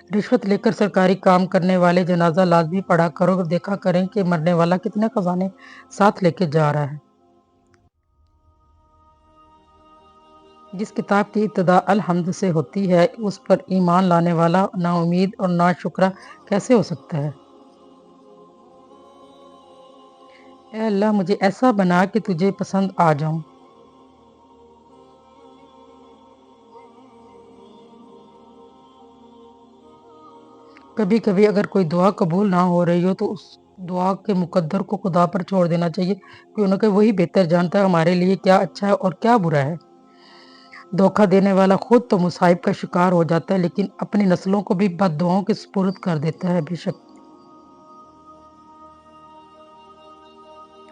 رشوت لے کر سرکاری کام کرنے والے جنازہ لازمی پڑھا کرو، دیکھا کریں کہ مرنے والا کتنے خزانے ساتھ لے کے جا رہا ہے۔ جس کتاب کی ابتدا الحمد سے ہوتی ہے اس پر ایمان لانے والا نا امید اور نا شکرا کیسے ہو سکتا ہے؟ اے اللہ مجھے ایسا بنا کہ تجھے پسند آ جاؤں۔ کبھی کبھی اگر کوئی دعا قبول نہ ہو رہی ہو تو اس دعا کے مقدر کو خدا پر چھوڑ دینا چاہیے، کیونکہ وہی بہتر جانتا ہے ہمارے لیے کیا اچھا ہے اور کیا برا ہے۔ دھوکہ دینے والا خود تو مصائب کا شکار ہو جاتا ہے لیکن اپنی نسلوں کو بھی بد دعاؤں کے سپرد کر دیتا ہے۔ بے شک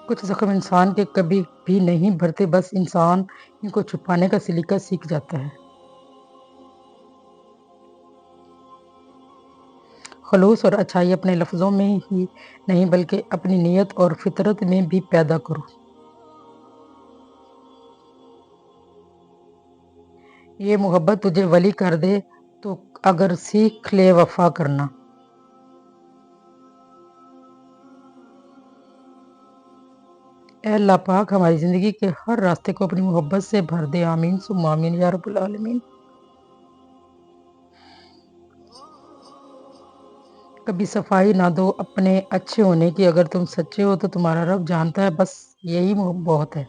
کچھ زخم انسان کے کبھی بھی نہیں بھرتے، بس انسان ان کو چھپانے کا سلیقہ سیکھ جاتا ہے۔ خلوص اور اچھائی اپنے لفظوں میں ہی نہیں بلکہ اپنی نیت اور فطرت میں بھی پیدا کرو۔ یہ محبت تجھے ولی کر دے تو اگر سیکھ لے وفا کرنا۔ اے اللہ پاک ہماری زندگی کے ہر راستے کو اپنی محبت سے بھر دے، آمین ثم آمین یا رب العالمین۔ کبھی صفائی نہ دو اپنے اچھے ہونے کی، اگر تم سچے ہو تو تمہارا رب جانتا ہے، بس یہی بہت ہے۔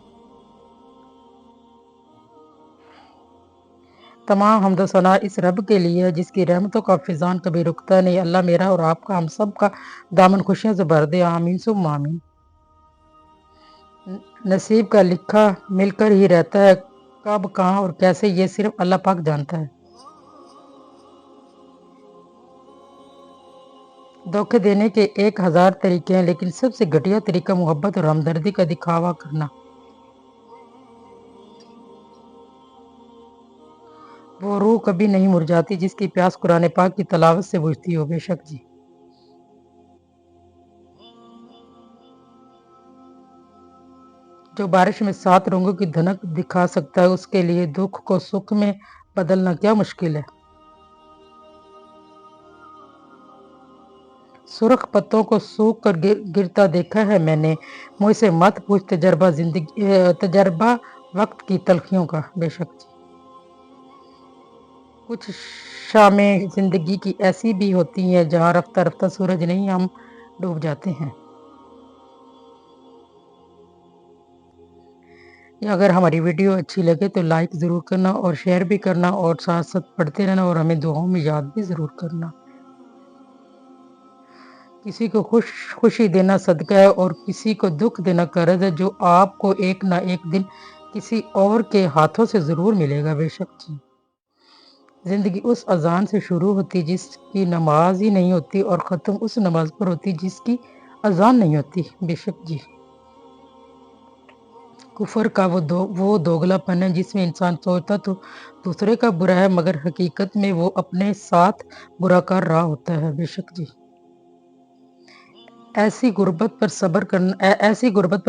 تمام حمد و ثنا اس رب کے لیے ہے جس کی رحمتوں کا فیضان کبھی رکتا نہیں۔ اللہ میرا اور آپ کا، ہم سب کا دامن خوشیوں سے بھر دے، آمین ثم آمین۔ نصیب کا لکھا مل کر ہی رہتا ہے، کب کہاں اور کیسے یہ صرف اللہ پاک جانتا ہے۔ دھوکے دینے کے 1000 طریقے ہیں لیکن سب سے گھٹیا طریقہ محبت اور ہمدردی کا دکھاوا کرنا۔ وہ روح کبھی نہیں مرجھاتی جس کی پیاس قرآن پاک کی تلاوت سے بجھتی ہو۔ بے شک جی جو بارش میں 7 رنگوں کی دھنک دکھا سکتا ہے اس کے لیے دکھ کو سکھ میں بدلنا کیا مشکل ہے۔ سرخ پتوں کو سوکھ کر گرتا دیکھا ہے میں نے، مجھ سے مت پوچھ تجربہ وقت کی تلخیوں کا۔ بے شک جی کچھ شامیں زندگی کی ایسی بھی ہوتی ہیں جہاں رفتہ رفتہ سورج نہیں ہم ڈوب جاتے ہیں۔ اگر ہماری ویڈیو اچھی لگے تو لائک ضرور کرنا اور شیئر بھی کرنا اور ساتھ ساتھ پڑھتے رہنا اور ہمیں دعاؤں میں یاد بھی ضرور کرنا۔ کسی کو خوشی دینا صدقہ ہے اور کسی کو دکھ دینا قرض ہے جو آپ کو ایک نہ ایک دن کسی اور کے ہاتھوں سے ضرور ملے گا۔ بے شک جی زندگی اس اذان سے شروع ہوتی جس کی نماز ہی نہیں ہوتی اور ختم اس نماز پر ہوتی جس کی اذان نہیں ہوتی۔ بے شک جی کفر کا وہ دوگلا پن ہے جس میں انسان سوچتا تو دوسرے کا برا ہے مگر حقیقت میں وہ اپنے ساتھ برا کر رہا ہوتا ہے۔ بے شک جی ایسی غربت پر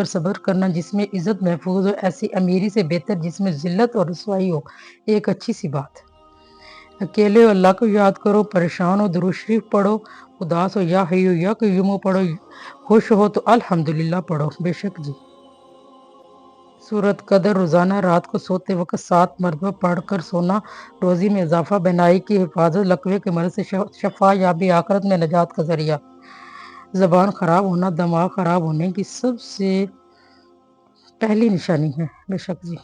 صبر کرنا جس میں عزت محفوظ ہو، ایسی امیری سے بہتر جس میں ذلت اور رسوائی ہو، ایک اچھی سی بات۔ اکیلے ہو اللہ کو یاد کرو، پریشان ہو درود شریف پڑھو، اداس ہو یا حیو یا قیوم پڑھو، خوش ہو تو الحمدللہ پڑھو۔ بے شک جی سورۃ قدر روزانہ رات کو سوتے وقت 7 مرتبہ پڑھ کر سونا روزی میں اضافہ، بینائی کی حفاظت، لقوے کے مرض سے شفا یابی، آخرت میں نجات کا ذریعہ۔ زبان خراب ہونا دماغ خراب ہونے کی سب سے پہلی نشانی ہے۔ بے شک جی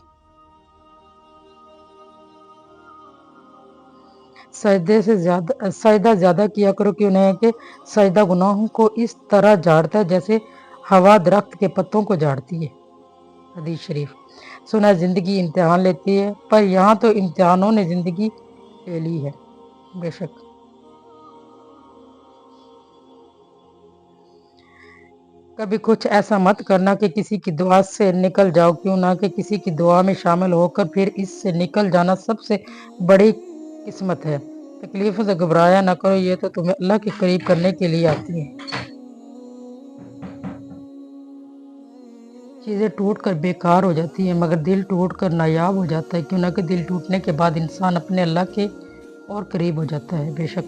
سجدہ زیادہ کیا کرو کہ سجدہ گناہوں کو اس طرح جھاڑتا ہے جیسے ہوا درخت کے پتوں کو جھاڑتی ہے۔ حدیث شریف سنا زندگی امتحان لیتی ہے پر یہاں تو امتحانوں نے زندگی لے لی ہے۔ بے شک کبھی کچھ ایسا مت کرنا کہ کسی کی دعا سے نکل جاؤ، کیوں نہ کہ کسی کی دعا میں شامل ہو کر پھر اس سے نکل جانا سب سے بڑی قسمت ہے۔ تکلیفوں سے گھبرایا نہ کرو، یہ تو تمہیں اللہ کے قریب کرنے کے لیے آتی ہے۔ چیزیں ٹوٹ کر بیکار ہو جاتی ہیں مگر دل ٹوٹ کر نایاب ہو جاتا ہے، کیوں نہ کہ دل ٹوٹنے کے بعد انسان اپنے اللہ کے اور قریب ہو جاتا ہے۔ بے شک